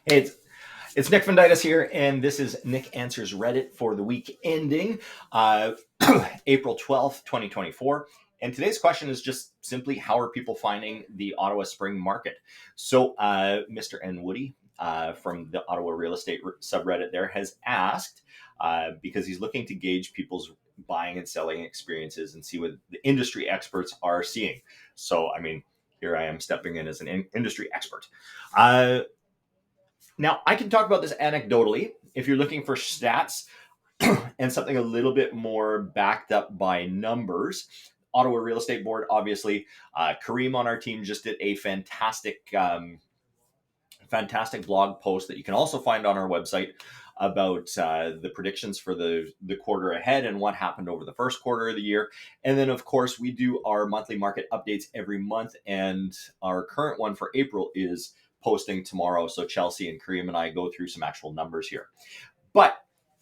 Hey, it's Nick Fundytus here, and this is Nick Answers Reddit for the week ending uh, April 12th, 2024. And today's question is just simply how are people finding the Ottawa spring market? So, Mr. N. Woody from the Ottawa Real Estate subreddit there has asked because he's looking to gauge people's buying and selling experiences and see what the industry experts are seeing. So, I mean, here I am stepping in as an industry expert. Uh, Now, I can talk about this anecdotally. If you're looking for stats and something a little bit more backed up by numbers, Ottawa Real Estate Board, obviously, Kareem on our team just did a fantastic blog post that you can also find on our website about the predictions for the quarter ahead and what happened over the first quarter of the year. And then, of course, we do our monthly market updates every month, and our current one for April is posting tomorrow. So Chelsea and Kareem and I go through some actual numbers here. But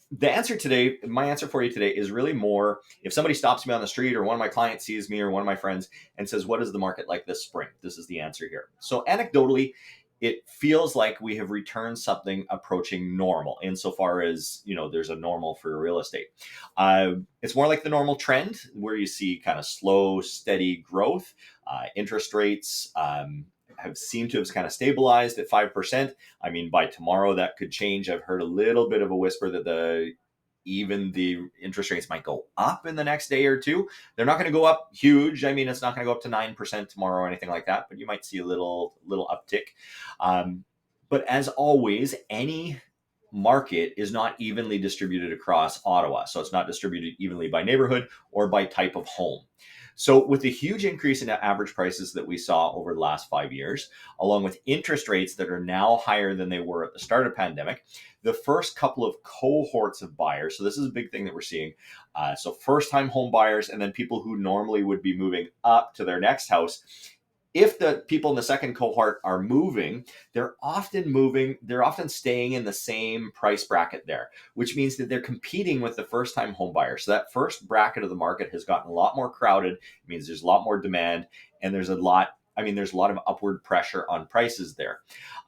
the answer today, my answer for you today is really more if somebody stops me on the street or one of my clients sees me or one of my friends and says, what is the market like this spring? This is the answer here. So anecdotally, it feels like we have returned something approaching normal insofar as, there's a normal for real estate. It's more like the normal trend where you see kind of slow, steady growth. Interest rates have seemed to have kind of stabilized at 5%. I mean, by tomorrow that could change. I've heard a little bit of a whisper that even the interest rates might go up in the next day or two. They're not going to go up huge. I mean, it's not going to go up to 9% tomorrow or anything like that, but you might see a little uptick. But as always, any market is not evenly distributed across Ottawa. So it's not distributed evenly by neighborhood or by type of home. So with the huge increase in average prices that we saw over the last 5 years, along with interest rates that are now higher than they were at the start of the pandemic, the first couple of cohorts of buyers, so this is a big thing that we're seeing. So first-time home buyers and then people who normally would be moving up to their next house. If the people in the second cohort are moving, they're often staying in the same price bracket there, which means that they're competing with the first time home buyer. So that first bracket of the market has gotten a lot more crowded. It means there's a lot more demand, and there's a lot of upward pressure on prices there.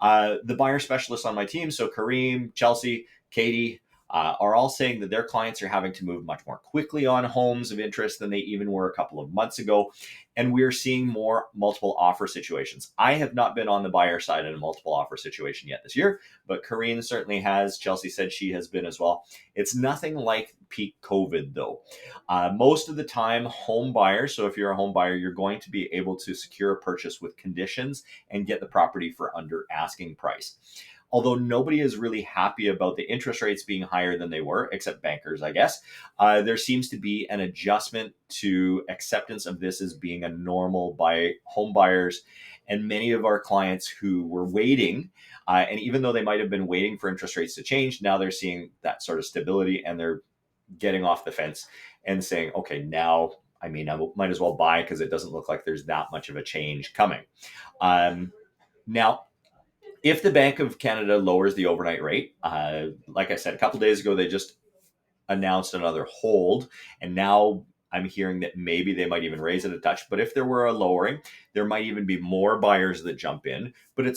The buyer specialists on my team, so Kareem, Chelsea, Katie, are all saying that their clients are having to move much more quickly on homes of interest than they even were a couple of months ago. And we're seeing more multiple offer situations. I have not been on the buyer side in a multiple offer situation yet this year, but Karine certainly has. Chelsea said she has been as well. It's nothing like peak COVID though. Most of the time, home buyers, so if you're a home buyer, you're going to be able to secure a purchase with conditions and get the property for under asking price. Although nobody is really happy about the interest rates being higher than they were, except bankers, I guess, there seems to be an adjustment to acceptance of this as being a normal by home buyers. And many of our clients who were waiting, and even though they might have been waiting for interest rates to change, now they're seeing that sort of stability and they're getting off the fence and saying, okay, now, I might as well buy because it doesn't look like there's that much of a change coming. Now, if the Bank of Canada lowers the overnight rate, like I said, a couple days ago, they just announced another hold. And now I'm hearing that maybe they might even raise it a touch. But if there were a lowering, there might even be more buyers that jump in. But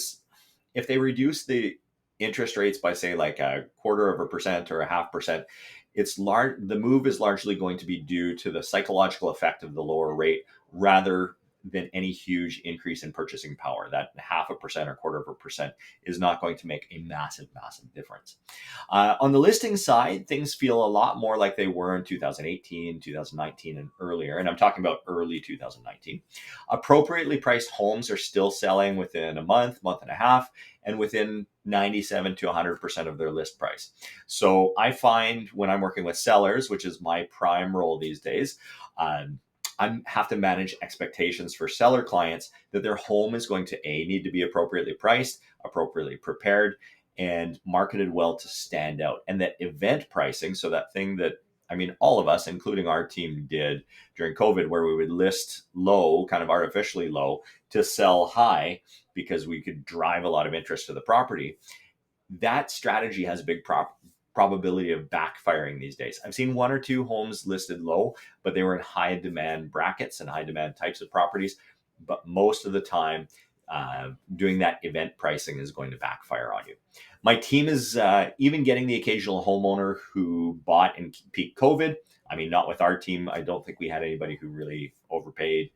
if they reduce the interest rates by, say, like 0.25% or 0.5%, the move is largely going to be due to the psychological effect of the lower rate rather than any huge increase in purchasing power. That 0.5% or 0.25% is not going to make a massive difference. On the listing side, things feel a lot more like they were in 2018, 2019, and earlier. And I'm talking about early 2019. Appropriately priced homes are still selling within a month and a half, and within 97 to 100% of their list price. So I find when I'm working with sellers, which is my prime role these days, I have to manage expectations for seller clients that their home is going to need to be appropriately priced, appropriately prepared, and marketed well to stand out. And that event pricing, so that thing that all of us, including our team, did during COVID, where we would list low, kind of artificially low, to sell high because we could drive a lot of interest to the property. That strategy has a big probability of backfiring these days. I've seen one or two homes listed low, but they were in high demand brackets and high demand types of properties. But most of the time, doing that event pricing is going to backfire on you. My team is even getting the occasional homeowner who bought in peak COVID. I mean, not with our team. I don't think we had anybody who really overpaid,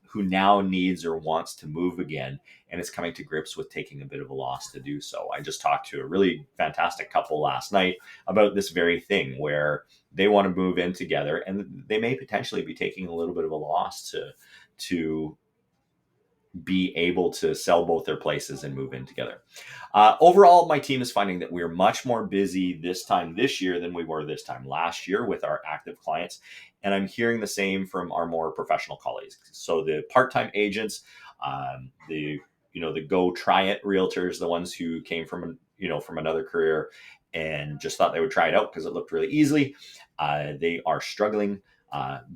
who now needs or wants to move again and is coming to grips with taking a bit of a loss to do so. I just talked to a really fantastic couple last night about this very thing, where they want to move in together and they may potentially be taking a little bit of a loss to be able to sell both their places and move in together. Overall, my team is finding that we're much more busy this time this year than we were this time last year with our active clients. And I'm hearing the same from our more professional colleagues. So the part-time agents, the go try it realtors, the ones who came from another career and just thought they would try it out because it looked really easy. They are struggling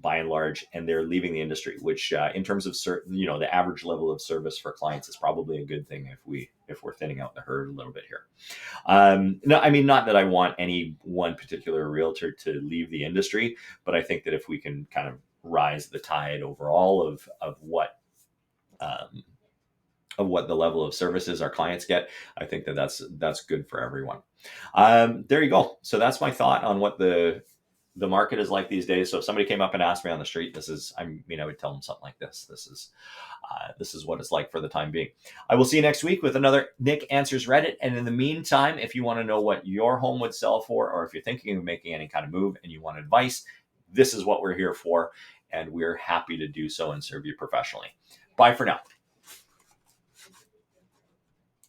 by and large, and they're leaving the industry, which in terms of the average level of service for clients is probably a good thing if we're thinning out the herd a little bit here. No, I mean, not that I want any one particular realtor to leave the industry, but I think that if we can kind of rise the tide overall of what the level of services our clients get, I think that's good for everyone. There you go. So that's my thought on what the market is like these days. So if somebody came up and asked me on the street, I would tell them something like this. This is what it's like for the time being. I will see you next week with another Nick Answers Reddit. And in the meantime, if you want to know what your home would sell for, or if you're thinking of making any kind of move and you want advice, this is what we're here for. And we're happy to do so and serve you professionally. Bye for now.